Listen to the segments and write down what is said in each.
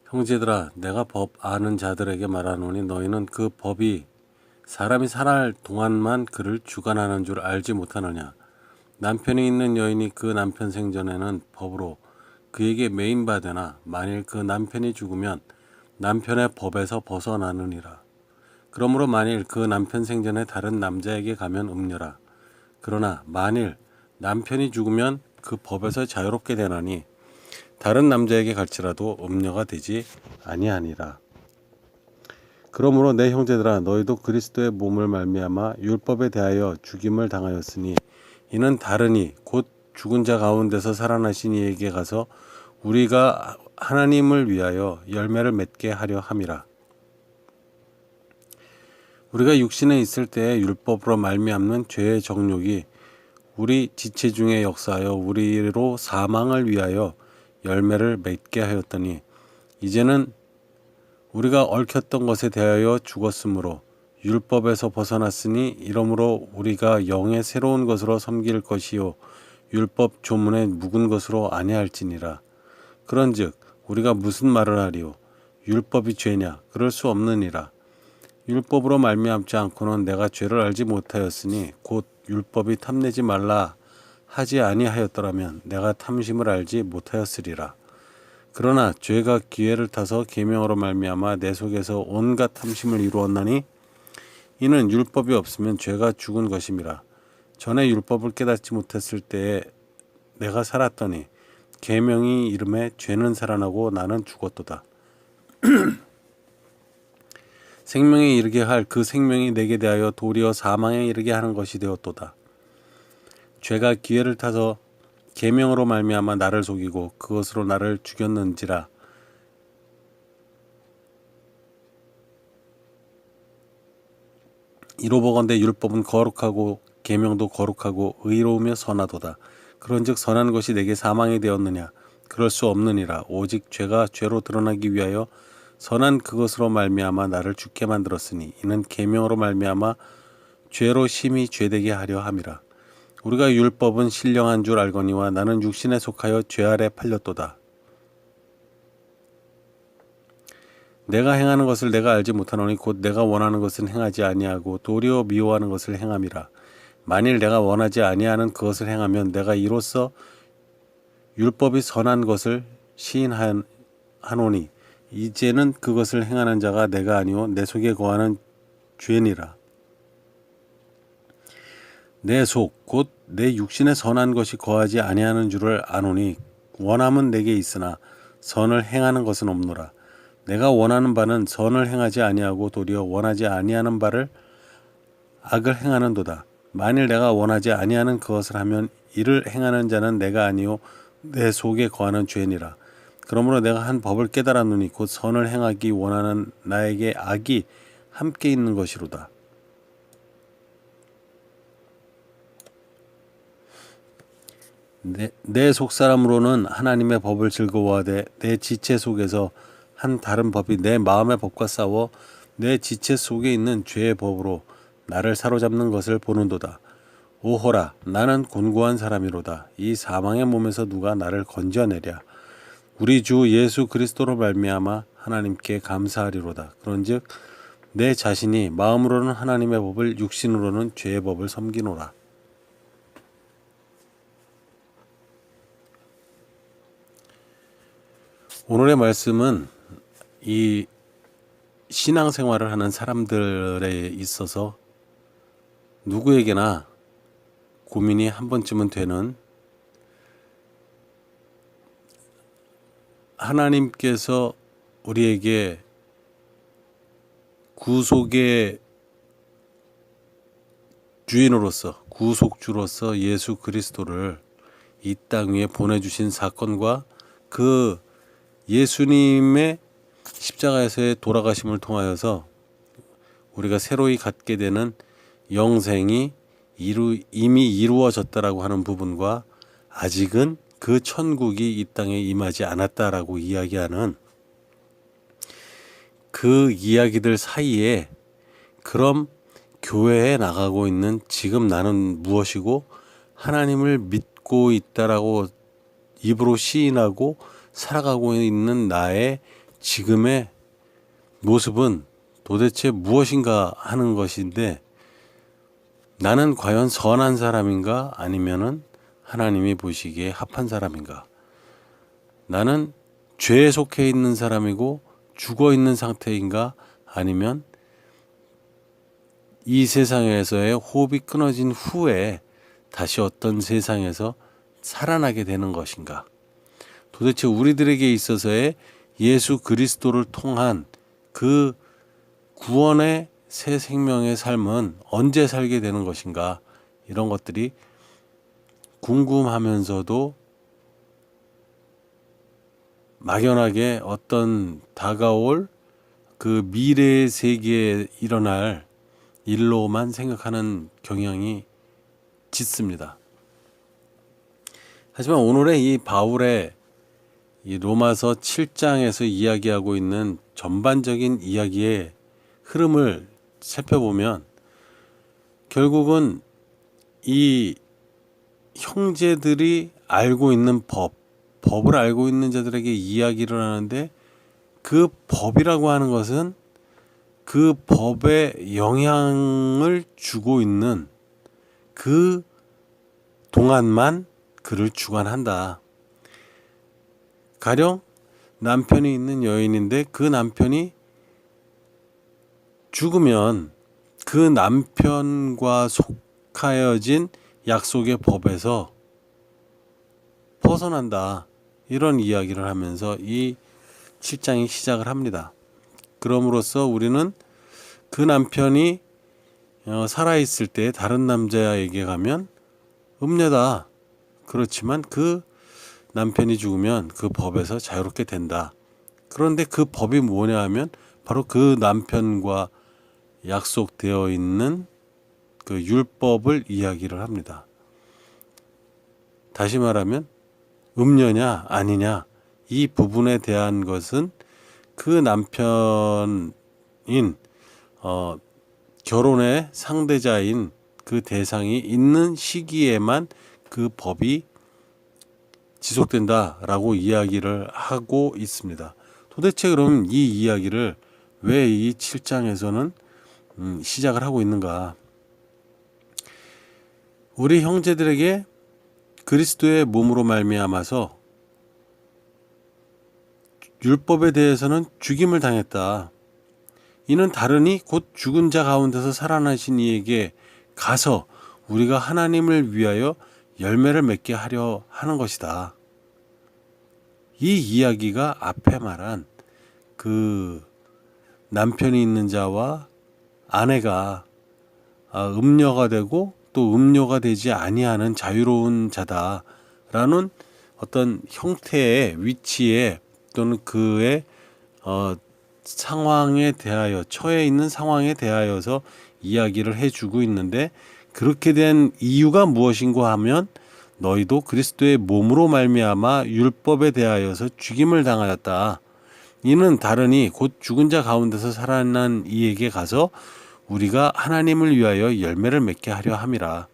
형제들아, 내가 법 아는 자들에게 말하노니 너희는 그 법이 사람이 살아갈 동안만 그를 주관하는 줄 알지 못하느냐. 남편이 있는 여인이 그 남편 생전에는 법으로 그에게 매인받으나 만일 그 남편이 죽으면 남편의 법에서 벗어나느니라. 그러므로 만일 그 남편 생전에 다른 남자에게 가면 음녀라. 그러나 만일 남편이 죽으면 그 법에서 자유롭게 되나니 다른 남자에게 갈지라도 음녀가 되지 아니하니라. 그러므로 내 형제들아, 너희도 그리스도의 몸을 말미암아 율법에 대하여 죽임을 당하였으니 이는 다르니 곧 죽은 자 가운데서 살아나신 이에게 가서 우리가 하나님을 위하여 열매를 맺게 하려 함이라. 우리가 육신에 있을 때에 율법으로 말미암는 죄의 정욕이 우리 지체 중에 역사하여 우리로 사망을 위하여 열매를 맺게 하였더니 이제는 우리가 얽혔던 것에 대하여 죽었으므로 율법에서 벗어났으니 이러므로 우리가 영의 새로운 것으로 섬길 것이요 율법 조문에 묵은 것으로 아니할지니라. 그런즉 우리가 무슨 말을 하리요? 율법이 죄냐? 그럴 수 없느니라. 율법으로 말미암지 않고는 내가 죄를 알지 못하였으니 곧 율법이 탐내지 말라 하지 아니하였더라면 내가 탐심을 알지 못하였으리라. 그러나 죄가 기회를 타서 계명으로 말미암아 내 속에서 온갖 탐심을 이루었나니 이는 율법이 없으면 죄가 죽은 것임이라. 전에 율법을 깨닫지 못했을 때에 내가 살았더니 계명이 이름에 죄는 살아나고 나는 죽었도다. 생명에 이르게 할 그 생명이 내게 대하여 도리어 사망에 이르게 하는 것이 되었도다. 죄가 기회를 타서 계명으로 말미암아 나를 속이고 그것으로 나를 죽였는지라. 이로보건대 율법은 거룩하고 계명도 거룩하고 의로우며 선하도다. 그런즉 선한 것이 내게 사망이 되었느냐? 그럴 수 없느니라. 오직 죄가 죄로 드러나기 위하여 선한 그것으로 말미암아 나를 죽게 만들었으니 이는 계명으로 말미암아 죄로 심히 죄되게 하려 함이라. 우리가 율법은 신령한 줄 알거니와 나는 육신에 속하여 죄 아래 팔렸도다. 내가 행하는 것을 내가 알지 못하노니 곧 내가 원하는 것은 행하지 아니하고 도리어 미워하는 것을 행함이라. 만일 내가 원하지 아니하는 그것을 행하면 내가 이로써 율법이 선한 것을 시인하노니 이제는 그것을 행하는 자가 내가 아니오 내 속에 거하는 죄니라. 내 속 곧 내 육신에 선한 것이 거하지 아니하는 줄을 아노니 원함은 내게 있으나 선을 행하는 것은 없노라. 내가 원하는 바는 선을 행하지 아니하고 도리어 원하지 아니하는 바를 악을 행하는도다. 만일 내가 원하지 아니하는 그것을 하면 이를 행하는 자는 내가 아니요 내 속에 거하는 죄니라. 그러므로 내가 한 법을 깨달았노니 곧 선을 행하기 원하는 나에게 악이 함께 있는 것이로다. 내 속사람으로는 하나님의 법을 즐거워하되 내 지체 속에서 한 다른 법이 내 마음의 법과 싸워 내 지체 속에 있는 죄의 법으로 나를 사로잡는 것을 보는도다. 오호라, 나는 곤고한 사람이로다. 이 사망의 몸에서 누가 나를 건져내랴. 우리 주 예수 그리스도로 말미암아 하나님께 감사하리로다. 그런즉 내 자신이 마음으로는 하나님의 법을 육신으로는 죄의 법을 섬기노라. 오늘의 말씀은 이 신앙생활을 하는 사람들에 있어서 누구에게나 고민이 한 번쯤은 되는 하나님께서 우리에게 구속의 주인으로서 구속주로서 예수 그리스도를 이 땅 위에 보내주신 사건과 그 예수님의 십자가에서의 돌아가심을 통하여서 우리가 새로이 갖게 되는 영생이 이미 이루어졌다라고 하는 부분과 아직은 그 천국이 이 땅에 임하지 않았다라고 이야기하는 그 이야기들 사이에 그럼 교회에 나가고 있는 지금 나는 무엇이고 하나님을 믿고 있다라고 입으로 시인하고 살아가고 있는 나의 지금의 모습은 도대체 무엇인가 하는 것인데, 나는 과연 선한 사람인가 아니면은 하나님이 보시기에 합한 사람인가? 나는 죄에 속해 있는 사람이고 죽어 있는 상태인가 아니면 이 세상에서의 호흡이 끊어진 후에 다시 어떤 세상에서 살아나게 되는 것인가? 도대체 우리들에게 있어서의 예수 그리스도를 통한 그 구원의 새 생명의 삶은 언제 살게 되는 것인가? 이런 것들이 궁금하면서도 막연하게 어떤 다가올 그 미래의 세계에 일어날 일로만 생각하는 경향이 짙습니다. 하지만 오늘의 이 바울의 이 로마서 7장에서 이야기하고 있는 전반적인 이야기의 흐름을 살펴보면 결국은 이 형제들이 알고 있는 법을 알고 있는 자들에게 이야기를 하는데, 그 법이라고 하는 것은 그 법에 영향을 주고 있는 그 동안만 그를 주관한다. 가령 남편이 있는 여인인데 그 남편이 죽으면 그 남편과 속하여진 약속의 법에서 벗어난다. 이런 이야기를 하면서 이 7장이 시작을 합니다. 그럼으로써 우리는 그 남편이 살아있을 때 다른 남자에게 가면 음녀다. 그렇지만 그 남편이 죽으면 그 법에서 자유롭게 된다. 그런데 그 법이 뭐냐 하면 바로 그 남편과 약속되어 있는 그 율법을 이야기를 합니다. 다시 말하면 음녀냐 아니냐 이 부분에 대한 것은 그 남편인 결혼의 상대자인 그 대상이 있는 시기에만 그 법이 지속된다라고 이야기를 하고 있습니다. 도대체 그럼 이 이야기를 왜 이 7장에서는 시작을 하고 있는가? 우리 형제들에게 그리스도의 몸으로 말미암아서 율법에 대해서는 죽임을 당했다. 이는 다르니 곧 죽은 자 가운데서 살아나신 이에게 가서 우리가 하나님을 위하여 열매를 맺게 하려 하는 것이다. 이 이야기가 앞에 말한 그 남편이 있는 자와 아내가 음녀가 되고 또 음녀가 되지 아니하는 자유로운 자다라는 어떤 형태의 위치에 또는 그의 상황에 대하여 처해 있는 상황에 대하여서 이야기를 해주고 있는데, 그렇게 된 이유가 무엇인가 하면 너희도 그리스도의 몸으로 말미암아 율법에 대하여서 죽임을 당하였다. 이는 다르니 곧 죽은 자 가운데서 살아난 이에게 가서 우리가 하나님을 위하여 열매를 맺게 하려 함이라.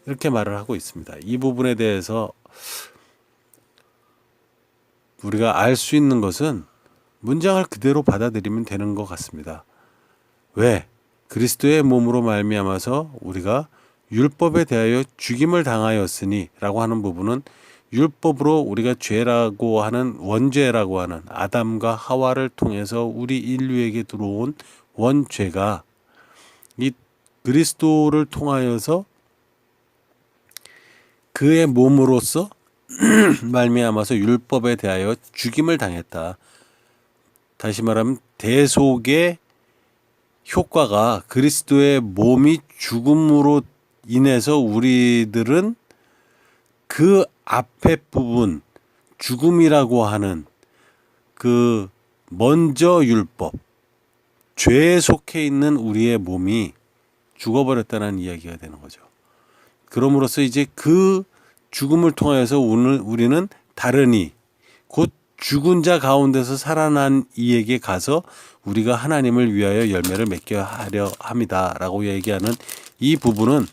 이렇게 말을 하고 있습니다. 이 부분에 대해서 우리가 알 수 있는 것은 문장을 그대로 받아들이면 되는 것 같습니다. 왜? 그리스도의 몸으로 말미암아서 우리가 율법에 대하여 죽임을 당하였으니 라고 하는 부분은 율법으로 우리가 죄라고 하는 원죄라고 하는 아담과 하와를 통해서 우리 인류에게 들어온 원죄가 이 그리스도를 통하여서 그의 몸으로서 말미암아서 율법에 대하여 죽임을 당했다. 다시 말하면 대속의 효과가 그리스도의 몸이 죽음으로 인해서 우리들은 그 앞에 부분 죽음이라고 하는 그 먼저 율법, 죄에 속해 있는 우리의 몸이 죽어버렸다는 이야기가 되는 거죠. 그럼으로써 이제 그 죽음을 통해서 우리는 다르니 곧 죽은 자 가운데서 살아난 이에게 가서 우리가 하나님을 위하여 열매를 맺게 하려 합니다 라고 얘기하는 이 부분은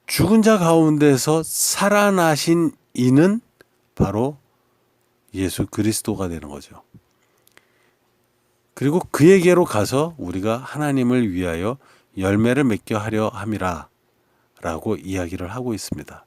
죽은 자 가운데서 살아나신 이는 바로 예수 그리스도가 되는 거죠. 그리고 그에게로 가서 우리가 하나님을 위하여 열매를 맺게 하려 함이라 라고 이야기를 하고 있습니다.